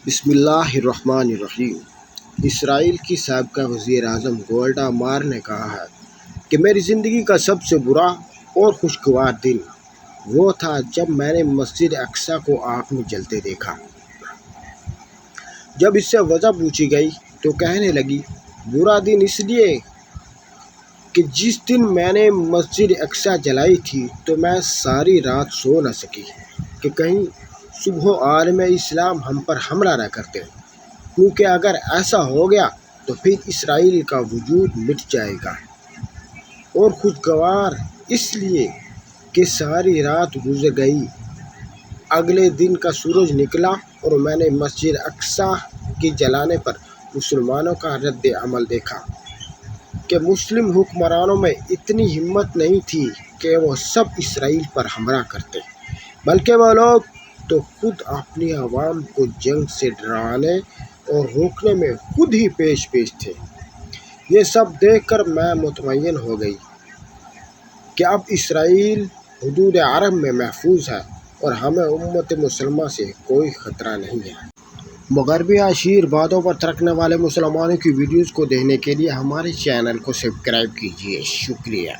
بسم اللہ الرحمن الرحیم۔ اسرائیل کی سابقہ وزیر اعظم گولڈا مائر نے کہا ہے کہ میری زندگی کا سب سے برا اور خوشگوار دن وہ تھا جب میں نے مسجد اقصی کو آگ میں جلتے دیکھا۔ جب اس سے وجہ پوچھی گئی تو کہنے لگی، برا دن اس لیے کہ جس دن میں نے مسجد اقصی جلائی تھی تو میں ساری رات سو نہ سکی کہ کہیں صبح عالم اسلام ہم پر حملہ نہ کرتے، کیونکہ اگر ایسا ہو گیا تو پھر اسرائیل کا وجود مٹ جائے گا۔ اور خوشگوار اس لیے کہ ساری رات گزر گئی، اگلے دن کا سورج نکلا اور میں نے مسجد اقصی کے جلانے پر مسلمانوں کا رد عمل دیکھا کہ مسلم حکمرانوں میں اتنی ہمت نہیں تھی کہ وہ سب اسرائیل پر حملہ کرتے، بلکہ وہ لوگ تو خود اپنی عوام کو جنگ سے ڈرانے اور روکنے میں خود ہی پیش تھے۔ یہ سب دیکھ کر میں مطمئن ہو گئی کہ اب اسرائیل حدود عرب میں محفوظ ہے اور ہمیں امت مسلمہ سے کوئی خطرہ نہیں ہے۔ مغربی عشیر باتوں پر تھرکنے والے مسلمانوں کی ویڈیوز کو دیکھنے کے لیے ہمارے چینل کو سبسکرائب کیجیے۔ شکریہ۔